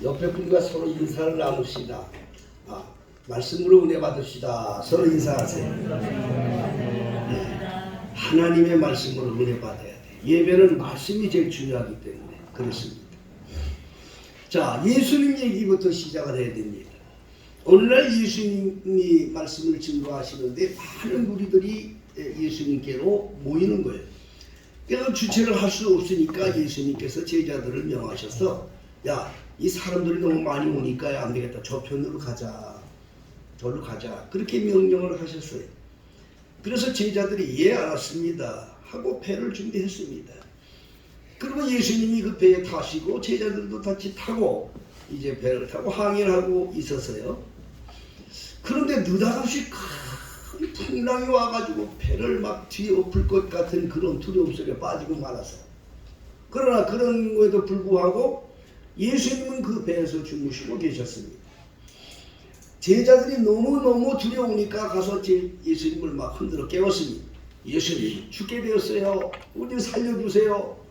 옆에 분과 서로 인사를 나눕시다. 말씀으로 은혜 받읍시다. 서로 인사하세요. 네. 하나님의 말씀으로 은혜 받아야 돼. 예배는 말씀이 제일 중요하기 때문에 그렇습니다. 자, 예수님 얘기부터 시작을 해야 됩니다. 오늘날 예수님이 말씀을 증거하시는데 많은 무리들이 예수님께로 모이는 거예요. 그래서 주체를 할 수 없으니까 예수님께서 제자들을 명하셔서 야, 이 사람들이 너무 많이 오니까 안 되겠다. 저편으로 가자. 저로 가자. 그렇게 명령을 하셨어요. 그래서 제자들이 예 알았습니다 하고 배를 준비했습니다. 그리고 예수님이 그 배에 타시고 제자들도 같이 타고 이제 배를 타고 항해를 하고 있었어요. 그런데 느닷없이 큰 풍랑이 와가지고 배를 막 뒤엎을 것 같은 그런 두려움 속에 빠지고 말았어요. 그러나 그런 거에도 불구하고 예수님은 그 배에서 주무시고 계셨습니다. 제자들이 너무너무 두려우니까 가서 예수님을 막 흔들어 깨웠습니다. 예수님 죽게 되었어요. 우리 살려주세요.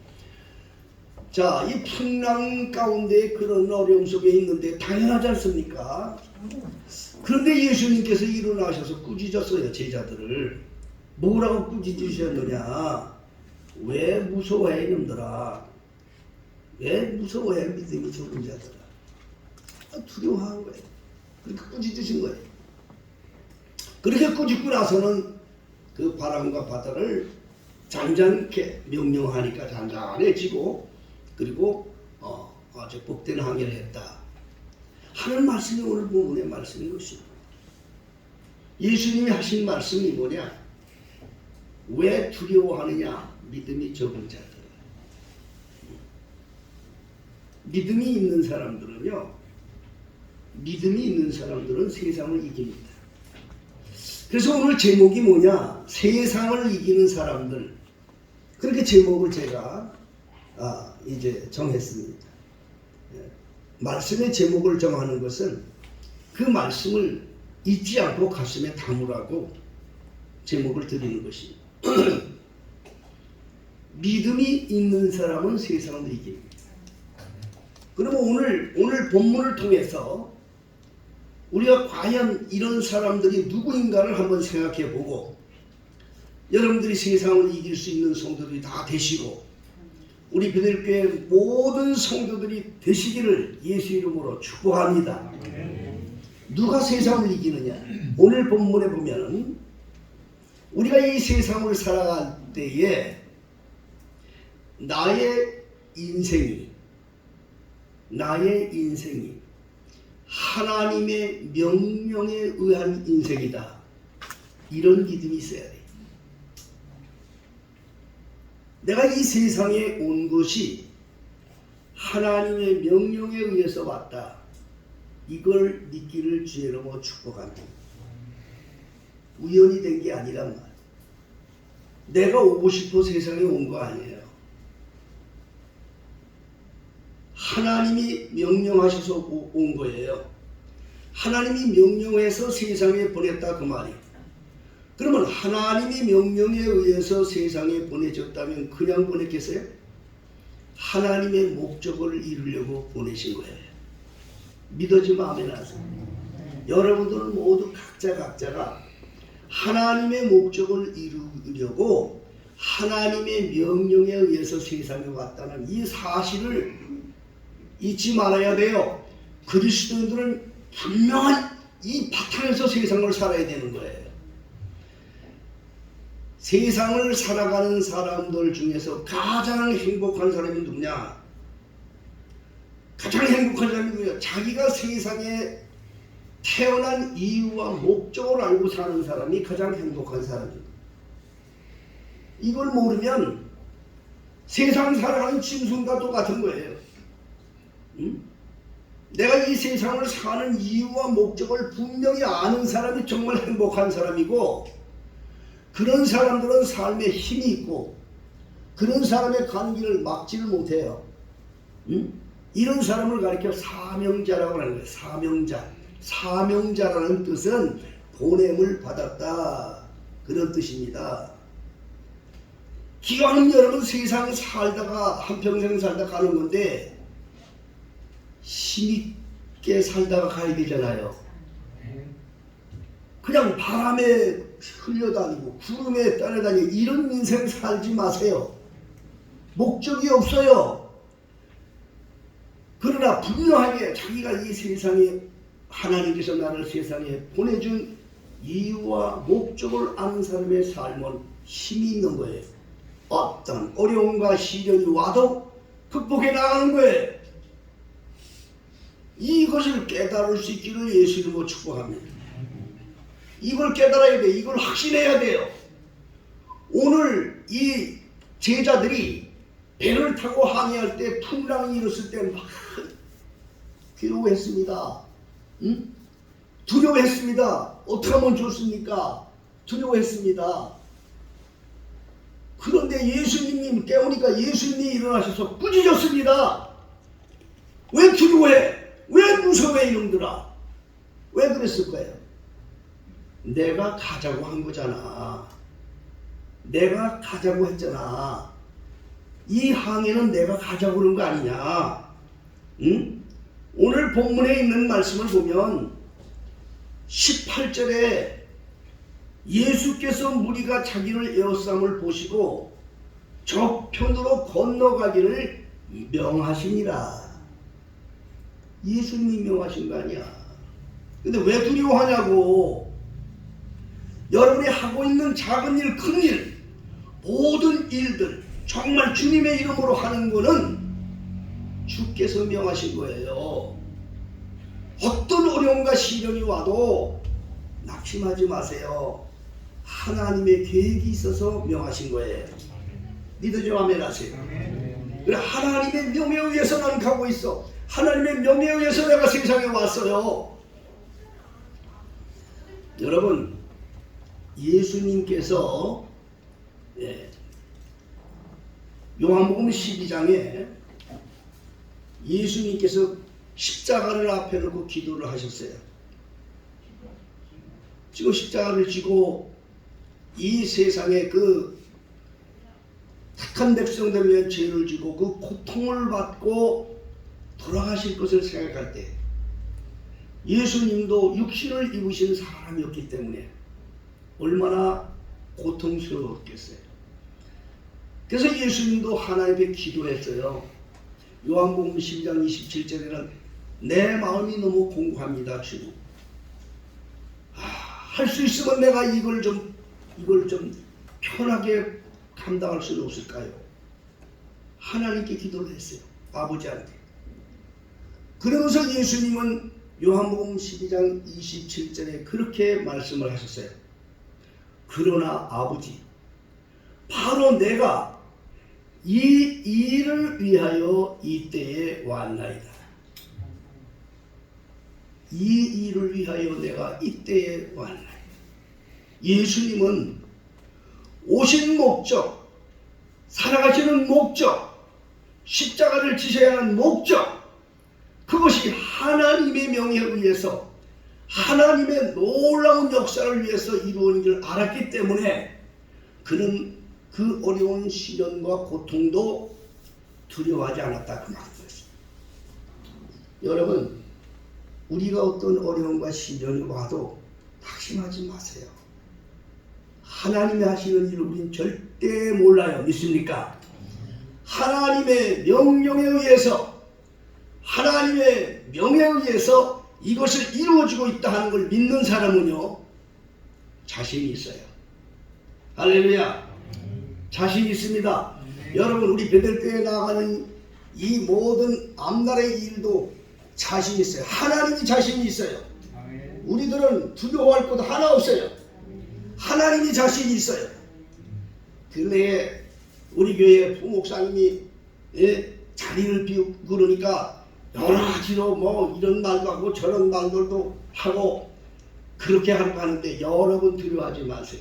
자, 이 풍랑 가운데 그런 어려움 속에 있는데 당연하지 않습니까? 그런데 예수님께서 일어나셔서 꾸짖었어요. 제자들을. 뭐라고 꾸짖으셨느냐? 왜 무서워해 이놈들아? 왜 무서워해 믿음이 적은 자들아? 두려워한 거예요. 그렇게 꾸짖으신 거예요. 그렇게 꾸짖고 나서는 그 바람과 바다를 잔잔케 명령하니까 잔잔해지고 그리고 아주 복된 항해를 했다 하는 말씀이 오늘 본문의 말씀인 것입니다. 예수님이 하신 말씀이 뭐냐? 왜 두려워하느냐? 믿음이 적은 자들. 믿음이 있는 사람들은요, 믿음이 있는 사람들은 세상을 이깁니다. 그래서 오늘 제목이 뭐냐? 세상을 이기는 사람들. 그렇게 제목을 제가 이제 정했습니다. 말씀의 제목을 정하는 것은 그 말씀을 잊지 않고 가슴에 담으라고 제목을 드리는 것입니다. 믿음이 있는 사람은 세상을 이깁니다. 그러면 오늘 본문을 통해서 우리가 과연 이런 사람들이 누구인가를 한번 생각해 보고 여러분들이 세상을 이길 수 있는 성도들이 다 되시고 우리 베들교회 모든 성도들이 되시기를 예수 이름으로 축복합니다. 누가 세상을 이기느냐? 오늘 본문에 보면 우리가 이 세상을 살아갈 때에 나의 인생이 하나님의 명령에 의한 인생이다. 이런 믿음이 있어야 돼. 내가 이 세상에 온 것이 하나님의 명령에 의해서 왔다. 이걸 믿기를 주의 이름으로 축복합니다. 우연이 된 게 아니란 말. 내가 오고 싶어 세상에 온 거 아니에요. 하나님이 명령하셔서 온 거예요. 하나님이 명령해서 세상에 보냈다 그 말이에요. 그러면 하나님이 명령에 의해서 세상에 보내졌다면 그냥 보냈겠어요? 하나님의 목적을 이루려고 보내신 거예요. 믿어지면 아멘 하세요. 여러분들은 모두 각자가 하나님의 목적을 이루려고 하나님의 명령에 의해서 세상에 왔다는 이 사실을 잊지 말아야 돼요. 그리스도인들은 분명한 이 바탕에서 세상을 살아야 되는 거예요. 세상을 살아가는 사람들 중에서 가장 행복한 사람이 누구냐? 가장 행복한 사람이 누구냐? 자기가 세상에 태어난 이유와 목적을 알고 사는 사람이 가장 행복한 사람입니다. 이걸 모르면 세상 살아가는 짐승과 똑같은 거예요. 내가 이 세상을 사는 이유와 목적을 분명히 아는 사람이 정말 행복한 사람이고 그런 사람들은 삶에 힘이 있고 그런 사람의 가는 길을 막지를 못해요. 이런 사람을 가리켜 사명자라고 하는 거예요. 사명자라는 뜻은 보냄을 받았다 그런 뜻입니다. 기왕 여러분 세상 살다가 한평생 살다 가는 건데 힘있게 살다가 가야 되잖아요. 그냥 바람에 흘려다니고 구름에 따라다니고 이런 인생 살지 마세요. 목적이 없어요. 그러나 분명하게 자기가 이 세상에 하나님께서 나를 세상에 보내준 이유와 목적을 아는 사람의 삶은 힘이 있는 거예요. 어떤 어려움과 시련이 와도 극복해 나가는 거예요. 이것을 깨달을 수 있기를 예수 이름으로 축복합니다. 이걸 깨달아야 돼. 이걸 확신해야 돼요. 오늘 이 제자들이 배를 타고 항해할 때 풍랑이 일었을 때 막 괴로워했습니다. 응? 두려워했습니다. 어떻게 하면 좋습니까? 두려워했습니다. 그런데 예수님이 깨우니까 예수님이 일어나셔서 꾸짖었습니다. 왜 두려워해? 왜 무서워해 이놈들아? 왜 그랬을 거예요? 내가 가자고 한 거잖아. 내가 가자고 했잖아. 이 항해는 내가 가자고 그런 거 아니냐. 응? 오늘 본문에 있는 말씀을 보면 18절에 예수께서 무리가 자기를 에워싸움을 보시고 저편으로 건너가기를 명하시니라. 예수님이 명하신 거 아니야. 근데 왜 두려워하냐고. 여러분이 하고 있는 작은 일, 큰 일, 모든 일들 정말 주님의 이름으로 하는 거는 주께서 명하신 거예요. 어떤 어려움과 시련이 와도 낙심하지 마세요. 하나님의 계획이 있어서 명하신 거예요. 믿으죠? 아멘 하세요. 그래, 하나님의 명에 의해서 난 가고 있어. 하나님의 명에 의해서 내가 세상에 왔어요. 여러분, 예수님께서 요한복음 12장에 예수님께서 십자가를 앞에 놓고 기도를 하셨어요. 지금 십자가를 지고 이 세상에 그 택한 백성들을 위한 죄를 지고 그 고통을 받고 돌아가실 것을 생각할 때 예수님도 육신을 입으신 사람이었기 때문에 얼마나 고통스러웠겠어요. 그래서 예수님도 하나님께 기도했어요. 요한복음 12장 27절에는 내 마음이 너무 공고합니다. 주님, 할 수 있으면 내가 이걸 좀 편하게 감당할 수는 없을까요? 하나님께 기도를 했어요. 아버지한테. 그러면서 예수님은 요한복음 12장 27절에 그렇게 말씀을 하셨어요. 그러나 아버지, 바로 내가 이 일을 위하여 이때에 왔나이다. 이 일을 위하여 내가 이때에 왔나이다. 예수님은 오신 목적, 살아가시는 목적, 십자가를 지셔야 하는 목적, 그것이 하나님의 명에 의해서 하나님의 놀라운 역사를 위해서 이루어진 줄 알았기 때문에 그는 그 어려운 시련과 고통도 두려워하지 않았다. 그 말이었습니다. 여러분, 우리가 어떤 어려움과 시련이 와도 낙심하지 마세요. 하나님이 하시는 일을 우리는 절대 몰라요. 믿습니까? 하나님의 명령에 의해서, 하나님의 명에 의해서 이것을 이루어지고 있다 하는 걸 믿는 사람은요, 자신이 있어요. 할렐루야. 자신이 있습니다. 여러분, 우리 베델교회에 나가는 이 모든 앞날의 일도 자신이 있어요. 하나님이 자신이 있어요. 우리들은 두려워할 것 하나 없어요. 하나님이 자신이 있어요. 근래 우리 교회 부목사님이 자리를 비우고 그러니까 여러 가지로 뭐 이런 말도 하고 저런 말들도 하고 그렇게 하는데 여러분 두려워하지 마세요.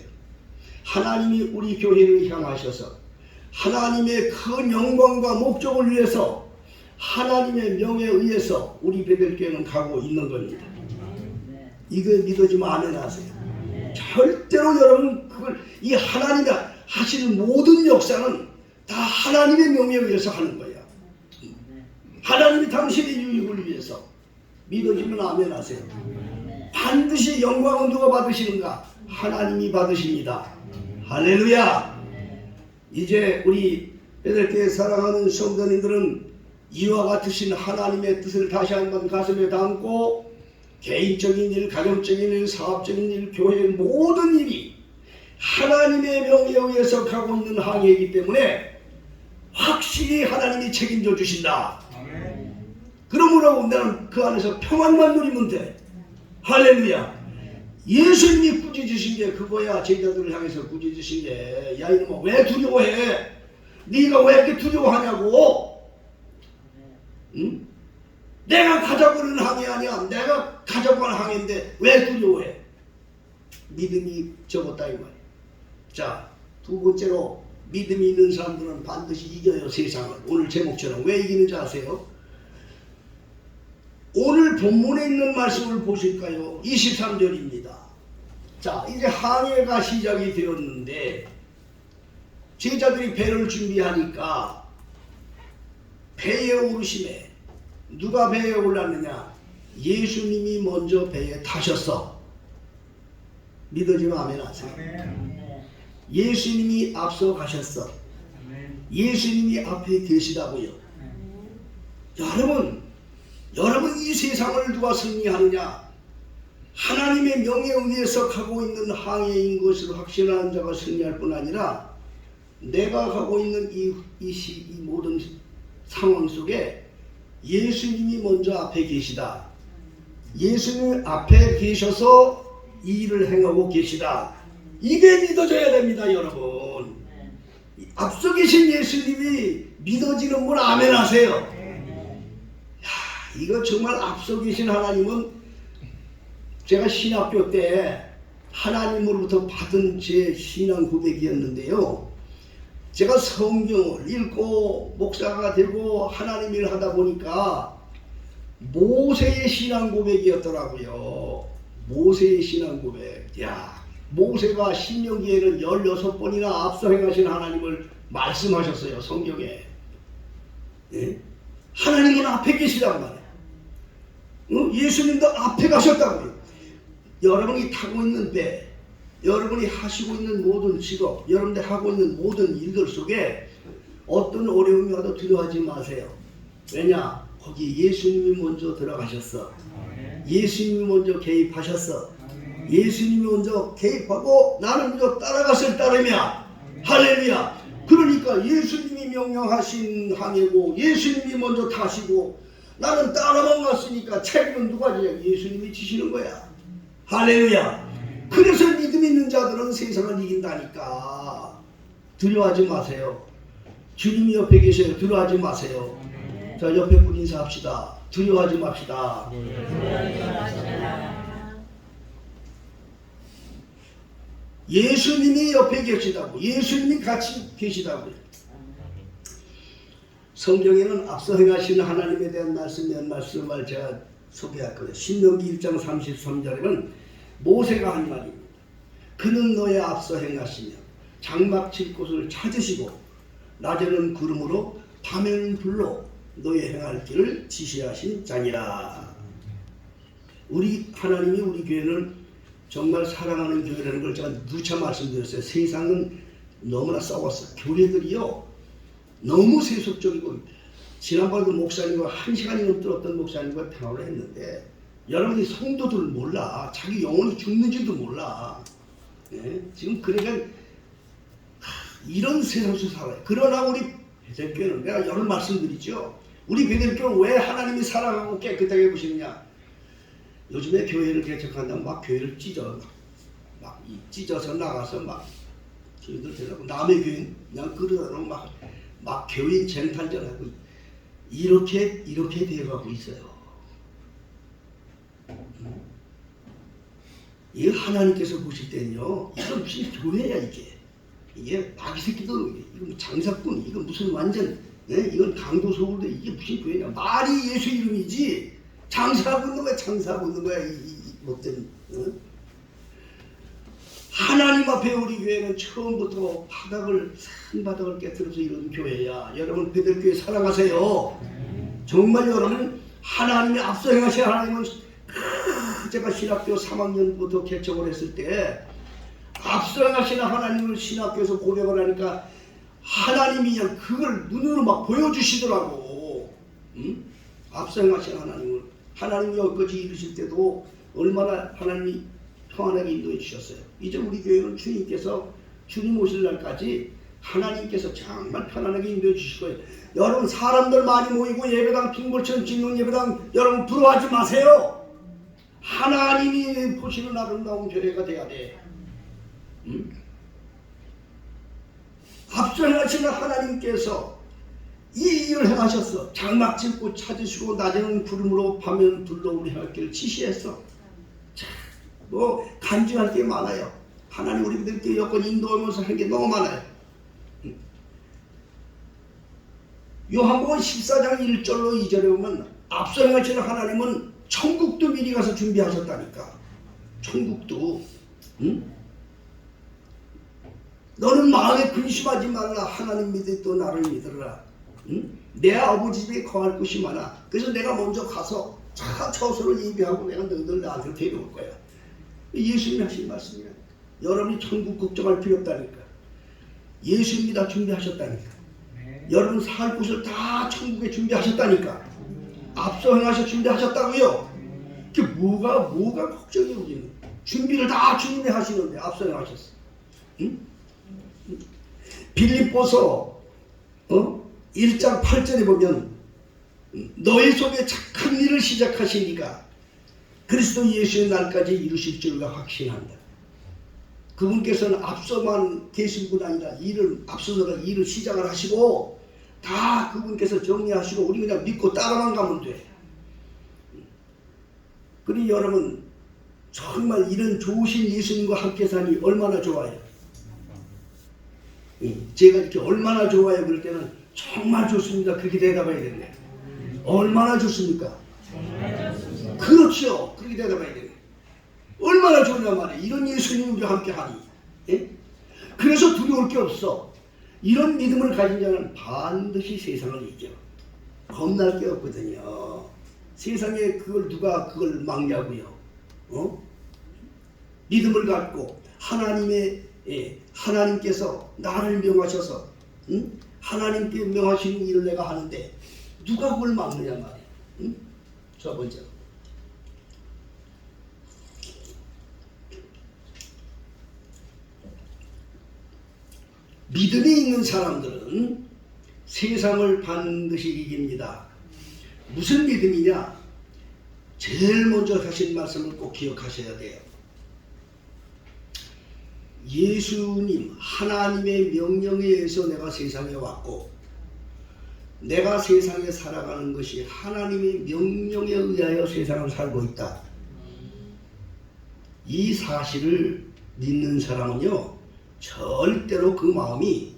하나님이 우리 교회를 향하셔서 하나님의 큰 영광과 목적을 위해서 하나님의 명에 의해서 우리 베델교회는 가고 있는 겁니다. 이거 믿어지면 아멘 하세요. 절대로 여러분 이 하나님이 하시는 모든 역사는 다 하나님의 명에 의해서 하는 거야. 하나님이 당신의 힘을 위해서. 믿어지면 아멘 하세요. 반드시 영광은 누가 받으시는가? 하나님이 받으십니다. 할렐루야. 이제 우리 베들교회 사랑하는 성도님들은 이와 같으신 하나님의 뜻을 다시 한번 가슴에 담고 개인적인 일, 가정적인 일, 사업적인 일, 교회의 모든 일이 하나님의 명예에 의해서 가고 있는 항해이기 때문에 확실히 하나님이 책임져 주신다. 그러므로 나는 그 안에서 평안만 누리면 돼. 할렐루야. 예수님이 꾸짖으신 게 그거야. 제자들을 향해서 꾸짖으신 게, 야 이놈아 왜 두려워해? 네가 왜 이렇게 두려워하냐고. 응? 내가 가자고 하는 항해 아니야. 내가 가자고 하는 항해인데 왜 두려워해? 믿음이 적었다 이 말이야. 자, 두 번째로 믿음이 있는 사람들은 반드시 이겨요 세상을. 오늘 제목처럼. 왜 이기는지 아세요? 오늘 본문에 있는 말씀을 보실까요? 23절입니다. 자, 이제 항해가 시작이 되었는데 제자들이 배를 준비하니까 배에 오르심에 누가 배에 올랐느냐? 예수님이 먼저 배에 타셨어. 믿어지면 아멘 하세요. 예수님이 앞서 가셨어. 예수님이 앞에 계시다고요. 여러분 이 세상을 누가 승리하느냐? 하나님의 명예에 의해서 가고 있는 항해인 것을 확신하는 자가 승리할 뿐 아니라 내가 가고 있는 이 모든 상황 속에 예수님이 먼저 앞에 계시다. 예수님 앞에 계셔서 이 일을 행하고 계시다. 이게 믿어져야 됩니다, 여러분. 앞서 계신 예수님이 믿어지는 분 아멘 하세요. 이거 정말 앞서 계신 하나님은 제가 신학교 때 하나님으로부터 받은 제 신앙 고백이었는데요. 제가 성경을 읽고 목사가 되고 하나님 일을 하다 보니까 모세의 신앙 고백이었더라고요. 모세의 신앙 고백. 야, 모세가 신명기에는 16번이나 앞서 행하신 하나님을 말씀하셨어요. 성경에. 예? 하나님은 앞에 계시단 말이에요. 예수님도 앞에 가셨다고요. 여러분이 타고 있는 배, 여러분이 하시고 있는 모든 직업, 여러분들 하고 있는 모든 일들 속에 어떤 어려움이 와도 두려워하지 마세요. 왜냐? 거기 예수님이 먼저 들어가셨어. 예수님이 먼저 개입하셨어. 예수님이 먼저 개입하고 나는 먼저 따라갔을 따름이야. 할렐루야. 그러니까 예수님이 명령하신 항해고 예수님이 먼저 타시고 나는 따라만 갔으니까 책임은 누가 지냐? 예수님이 지시는 거야. 할렐루야. 그래서 믿음 있는 자들은 세상을 이긴다니까. 두려워하지 마세요. 주님이 옆에 계셔요. 두려워하지 마세요. 자, 옆에 분 인사합시다. 두려워하지 맙시다. 예수님이 옆에 계시다고. 예수님이 같이 계시다고요. 성경에는 앞서 행하신 하나님에 대한 몇 말씀을 제가 소개할 거예요. 신명기 1장 33절에는 모세가 한 말입니다. 그는 너의 앞서 행하시며 장막 칠 곳을 찾으시고 낮에는 구름으로 밤에는 불로 너의 행할 길을 지시하신 자니라. 우리 하나님이 우리 교회는 정말 사랑하는 교회라는 걸 제가 누차 말씀드렸어요. 세상은 너무나 싸웠어요. 교회들이요 너무 세속적이고, 지난번에도 목사님과 1시간이 들었던 목사님과 대화를 했는데 여러분이 성도들 몰라. 자기 영혼이 죽는지도 몰라. 네? 지금 그러니까 이런 세상 속에서 살아요. 그러나 우리 베들교회는 내가 여러 말씀드리죠. 우리 베들교회는 왜 하나님이 사랑하고 깨끗하게 보시느냐? 요즘에 교회를 개척한다면 막 교회를 막 찢어서 나가서 막 교회들 되라고 남의 교회 그냥 그러다가 막 교인 쟁탈전하고 이렇게 되어가고 있어요. 이 하나님께서 보실 때는요, 이건 무슨 교회야 이게 마귀 새끼도 이거 장사꾼, 이거 무슨 완전 이건 강도 서울대 이게 무슨 교회냐? 말이 예수 이름이지 장사하고 있는 거야. 장사하고 있는 거야. 이 못된 하나님 앞에 우리 교회는 처음부터 산바닥을 깨뜨려서 이런 교회야. 여러분 베들교회 사랑하세요. 정말 여러분 하나님이 앞서 행하신 하나님은 제가 신학교 3학년부터 개척을 했을 때 앞서 행하신 하나님을 신학교에서 고백을 하니까 하나님이 그냥 그걸 눈으로 막 보여주시더라고. 응? 앞서 행하신 하나님을 하나님이 여기까지 이루실 때도 얼마나 하나님이 평안하게 인도해 주셨어요. 이제 우리 교회는 주님께서 주님 오실 날까지 하나님께서 정말 편안하게 인도해 주실 거예요. 여러분 사람들 많이 모이고 예배당 빙골처럼 짓는 예배당 여러분 부러워하지 마세요. 하나님이 보시는 아름다운 교회가 돼야 돼. 응? 앞서 행하시는 하나님께서 이 일을 행하셨어. 장막 짓고 찾으시고 낮에는 구름으로 밤에는 불로 우리 할 길을 지시했어. 자, 뭐 간증할 게 많아요. 하나님 우리들께 여건 인도하면서 한 게 너무 많아요. 요한복음 14장 1절로 2절에 보면 앞서 행하시는 하나님은 천국도 미리 가서 준비하셨다니까. 천국도. 응? 너는 마음에 근심하지 말라. 하나님 믿으 또 나를 믿으라. 응? 내 아버지 집에 거할 곳이 많아. 그래서 내가 먼저 가서 차 처소를 예비하고 내가 너희들 나한테 데려올 거야. 예수님이 하신 말씀이야. 여러분이 천국 걱정할 필요 없다니까. 예수님이 다 준비하셨다니까. 여러분 살 곳을 다 천국에 준비하셨다니까. 앞서 행하셔 준비하셨다고요. 그게 뭐가 걱정이에요. 우리는 준비를 다 주님이 하시는데 앞서 행하셨어. 응? 빌립보서 1장 8절에 보면 너희 속에 착한 일을 시작하신 이가 그리스도 예수의 날까지 이루실 줄과 확신한다. 그분께서는 앞서만 계신 분 아니라 앞서서 일을 시작을 하시고 다 그분께서 정리하시고 우리 그냥 믿고 따라만 가면 돼. 그러니 여러분 정말 이런 좋으신 예수님과 함께 사니 얼마나 좋아요. 제가 이렇게 얼마나 좋아요 그럴 때는 정말 좋습니다. 그렇게 대답해야 되네. 얼마나 좋습니까? 그렇죠. 그렇게 대답해야 되네. 얼마나 좋냐 말이에요. 이런 예수님이 우리와 함께 하니. 예? 그래서 두려울 게 없어. 이런 믿음을 가진 자는 반드시 세상을 이겨. 겁날 게 없거든요. 세상에 누가 그걸 막냐고요. 믿음을 갖고 하나님께서 나를 명하셔서 하나님께 명하시는 일을 내가 하는데 누가 그걸 막느냐 말이에요. 첫 번째로 믿음이 있는 사람들은 세상을 반드시 이깁니다. 무슨 믿음이냐? 제일 먼저 하신 말씀을 꼭 기억하셔야 돼요. 예수님 하나님의 명령에 의해서 내가 세상에 왔고 내가 세상에 살아가는 것이 하나님의 명령에 의하여 세상을 살고 있다. 이 사실을 믿는 사람은요 절대로 그 마음이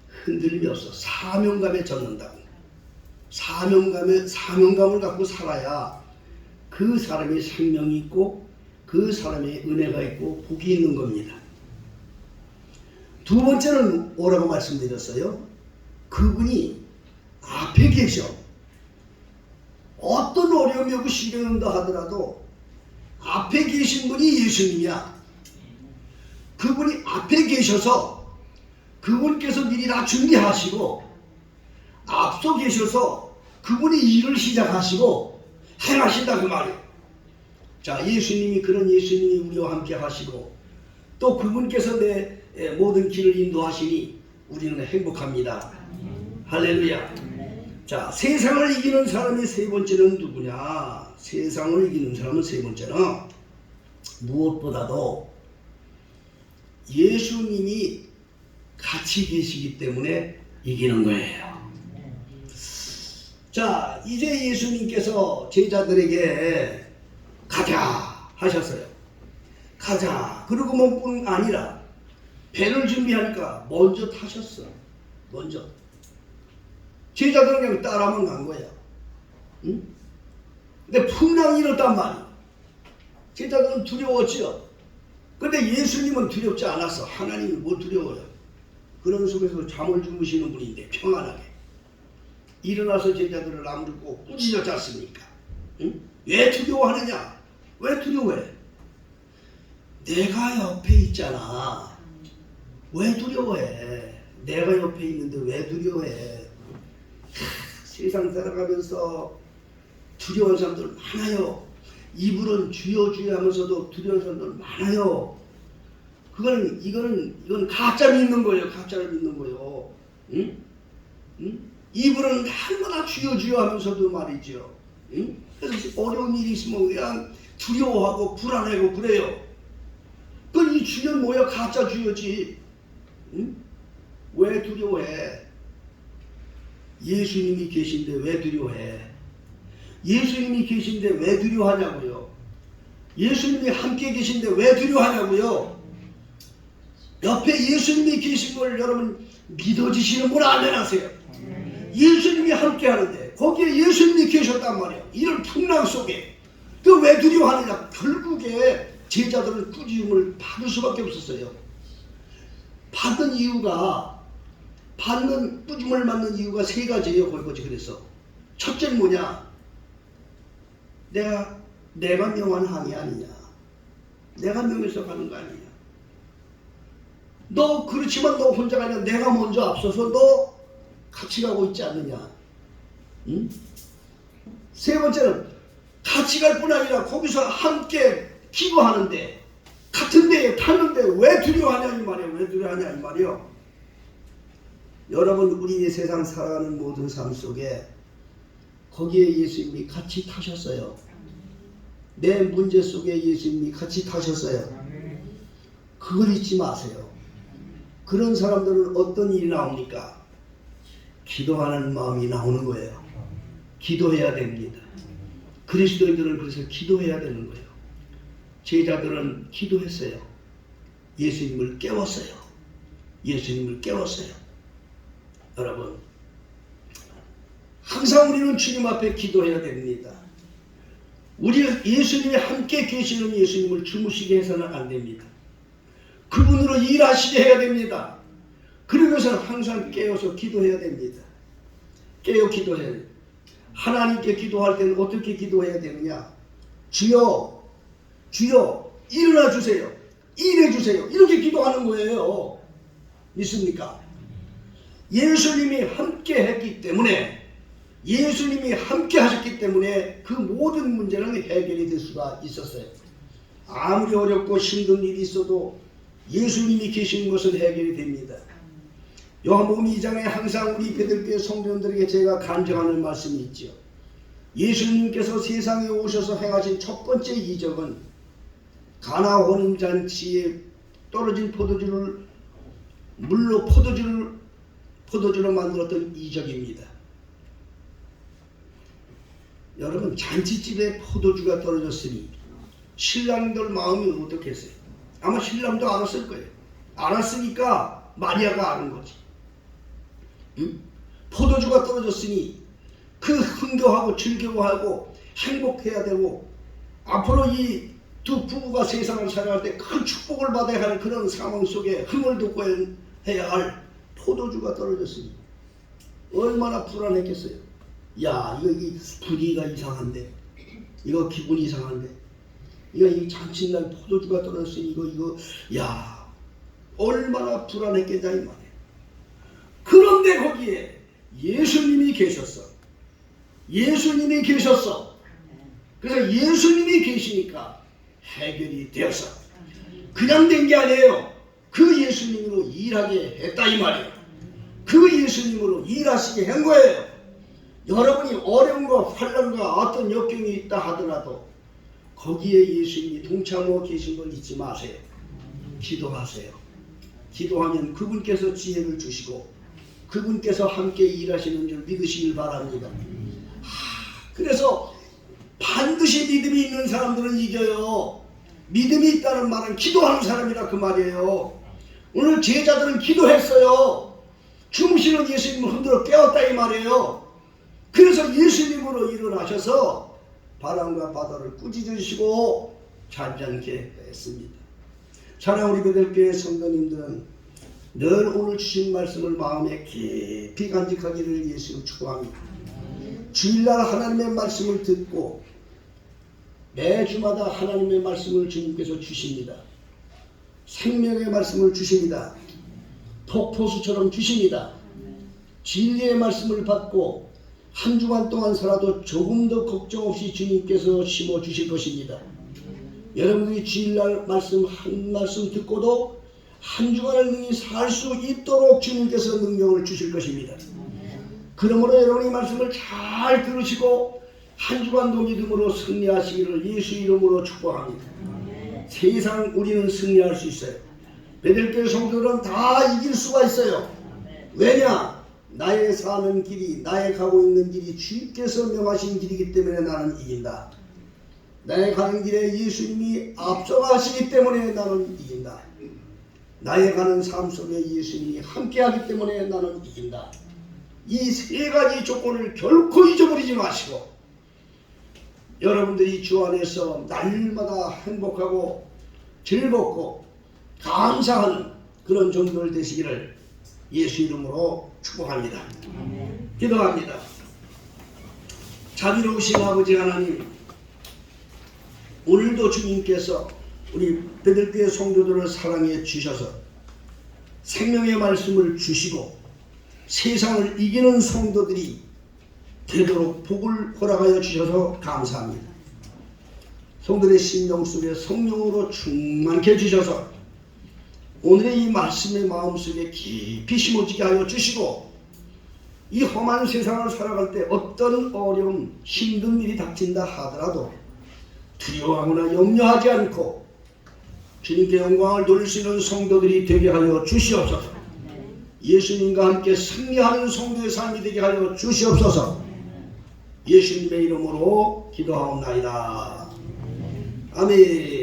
흔들림이 없어. 사명감에 젖는다. 사명감을 갖고 살아야 그 사람의 생명이 있고 그 사람의 은혜가 있고 복이 있는 겁니다. 두 번째는 뭐라고 말씀드렸어요? 그분이 앞에 계셔. 어떤 어려움이 오고 시련이 온다 하더라도 앞에 계신 분이 예수님이야. 그분이 앞에 계셔서 그분께서 미리 다 준비하시고 앞서 계셔서 그분이 일을 시작하시고 행하신다 그 말이에요. 자, 예수님이 그런 예수님이 우리와 함께 하시고 또 그분께서 내 모든 길을 인도하시니 우리는 행복합니다. 할렐루야. 자, 세상을 이기는 사람이 세 번째는 누구냐? 세상을 이기는 사람은 세 번째는 무엇보다도 예수님이 같이 계시기 때문에 이기는 거예요. 자, 이제 예수님께서 제자들에게 가자 하셨어요. 가자. 그러고 뭐뿐 아니라 배를 준비하니까 먼저 타셨어. 먼저. 제자들은 그냥 따라만 간 거야. 응? 근데 풍랑이 일었단 말이야. 제자들은 두려웠죠. 근데 예수님은 두렵지 않았어. 하나님이 뭐 두려워요. 그런 속에서 잠을 주무시는 분인데 평안하게 일어나서 제자들을 아무리 꼭 꾸짖어 잤습니까? 응? 왜 두려워하느냐? 왜 두려워해? 내가 옆에 있잖아. 왜 두려워해? 내가 옆에 있는데 왜 두려워해? 세상 살아가면서 두려운 사람들 많아요. 입으로는 주여 주여 하면서도 두려운 사람들 많아요. 이건 가짜 믿는 거예요. 가짜를 믿는 거예요. 응? 응? 입으로는 날마다 주여 주여 하면서도 말이죠. 응? 그래서 어려운 일이 있으면 그냥 두려워하고 불안하고 그래요. 이 주여는 뭐야? 가짜 주여지. 응? 왜 두려워해? 예수님이 계신데 왜 두려워해? 예수님이 계신데 왜 두려워하냐고요? 예수님이 함께 계신데 왜 두려워하냐고요? 옆에 예수님이 계신 걸 여러분 믿어지시는 분 아멘 하세요. 예수님이 함께 하는데 거기에 예수님이 계셨단 말이에요. 이런 풍랑 속에 그 왜 두려워하느냐? 결국에 제자들은 꾸짖음을 받을 수밖에 없었어요. 받는 이유가 꾸짖음을 받는 이유가 세 가지예요. 골고지 그래서 첫째는 뭐냐? 내가 명한 항이 아니냐? 내가 명해서 가는 거 아니냐? 너 그렇지만 너 혼자가 아니라 내가 먼저 앞서서 너 같이 가고 있지 않느냐? 응? 세 번째는 같이 갈 뿐 아니라 거기서 함께 기도하는데 같은 데에 타는데 왜 두려워하냐 이 말이에요. 왜 두려워하냐 이 말이에요. 여러분 우리 세상 살아가는 모든 삶 속에 거기에 예수님이 같이 타셨어요. 내 문제 속에 예수님이 같이 타셨어요. 그걸 잊지 마세요. 그런 사람들은 어떤 일이 나옵니까? 기도하는 마음이 나오는 거예요. 기도해야 됩니다. 그리스도인들은 그래서 기도해야 되는 거예요. 제자들은 기도했어요. 예수님을 깨웠어요. 예수님을 깨웠어요. 여러분 항상 우리는 주님 앞에 기도해야 됩니다. 우리 예수님이 함께 계시는 예수님을 주무시게 해서는 안 됩니다. 그분으로 일하시게 해야 됩니다. 그러면서 항상 깨어서 기도해야 됩니다. 깨어 기도해야 돼요. 하나님께 기도할 때는 어떻게 기도해야 되느냐? 주여 주여 일어나 주세요. 일해 주세요. 이렇게 기도하는 거예요. 믿습니까? 예수님이 함께 했기 때문에 예수님이 함께 하셨기 때문에 그 모든 문제는 해결이 될 수가 있었어요. 아무리 어렵고 힘든 일이 있어도 예수님이 계신 것은 해결이 됩니다. 요한복음 2장에 항상 우리 베들교회 성도님들에게 제가 간증하는 말씀이 있죠. 예수님께서 세상에 오셔서 행하신 첫 번째 이적은 가나 혼인잔치에 떨어진 물로 포도주로 만들었던 이적입니다. 여러분 잔치집에 포도주가 떨어졌으니 신랑들 마음이 어떻겠어요? 아마 신랑도 알았을 거예요. 알았으니까 마리아가 아는 거지. 응? 포도주가 떨어졌으니 그 흥겨워하고 즐거워하고 행복해야 되고 앞으로 이 두 부부가 세상을 살아갈 때 큰 축복을 받아야 할 그런 상황 속에 흥을 돋고 해야 할 포도주가 떨어졌으니 얼마나 불안했겠어요. 야 이거 분위기가 이상한데 이거 기분이 이상한데 이 잔칫날 포도주가 떨어졌으니 이거 야 얼마나 불안했겠냐 이 말이에요. 그런데 거기에 예수님이 계셨어. 예수님이 계셨어. 그래서 예수님이 계시니까 해결이 되었어. 그냥 된 게 아니에요. 그 예수님으로 일하게 했다 이 말이에요. 그 예수님으로 일하시게 한 거예요. 여러분이 어려움과 환난과 어떤 역경이 있다 하더라도 거기에 예수님이 동참하고 계신 걸 잊지 마세요. 기도하세요. 기도하면 그분께서 지혜를 주시고 그분께서 함께 일하시는 줄 믿으시길 바랍니다. 그래서 반드시 믿음이 있는 사람들은 이겨요. 믿음이 있다는 말은 기도하는 사람이라 그 말이에요. 오늘 제자들은 기도했어요. 주무시는 예수님을 흔들어 깨웠다 이 말이에요. 그래서 예수님으로 일어나셔서 바람과 바다를 꾸짖으시고 잔잔케 했습니다. 사랑하는 우리 베들교회 성도님들은 늘 오늘 주신 말씀을 마음에 깊이 간직하기를 예수로 축복합니다. 주일날 하나님의 말씀을 듣고 매주마다 하나님의 말씀을 주님께서 주십니다. 생명의 말씀을 주십니다. 폭포수처럼 주십니다. 진리의 말씀을 받고 한 주간 동안 살아도 조금 더 걱정 없이 주님께서 심어주실 것입니다. 여러분들이 주일날 말씀 한 말씀 듣고도 한 주간을 능히 살 수 있도록 주님께서 능력을 주실 것입니다. 그러므로 여러분이 말씀을 잘 들으시고 한 주간도 믿음으로 승리하시기를 예수 이름으로 축복합니다. 세상 우리는 승리할 수 있어요. 베들교회 성도들은 다 이길 수가 있어요. 왜냐? 나의 사는 길이, 나의 가고 있는 길이 주께서 명하신 길이기 때문에 나는 이긴다. 나의 가는 길에 예수님이 앞서가시기 때문에 나는 이긴다. 나의 가는 삶 속에 예수님이 함께하기 때문에 나는 이긴다. 이 세 가지 조건을 결코 잊어버리지 마시고 여러분들이 주 안에서 날마다 행복하고 즐겁고 감사하는 그런 종들 되시기를 예수 이름으로 축복합니다. 기도합니다. 자비로우신 아버지 하나님, 오늘도 주님께서 우리 베들교회 성도들을 사랑해 주셔서 생명의 말씀을 주시고 세상을 이기는 성도들이 되도록 복을 허락하여 주셔서 감사합니다. 성도들의 심령 속에 성령으로 충만케 해주셔서 오늘의 이 말씀의 마음속에 깊이 심어지게 하여 주시고 이 험한 세상을 살아갈 때 어떤 어려움, 힘든 일이 닥친다 하더라도 두려워하거나 염려하지 않고 주님께 영광을 돌릴 수 있는 성도들이 되게 하여 주시옵소서. 예수님과 함께 승리하는 성도의 삶이 되게 하여 주시옵소서. 예수님의 이름으로 기도하옵나이다. 아멘.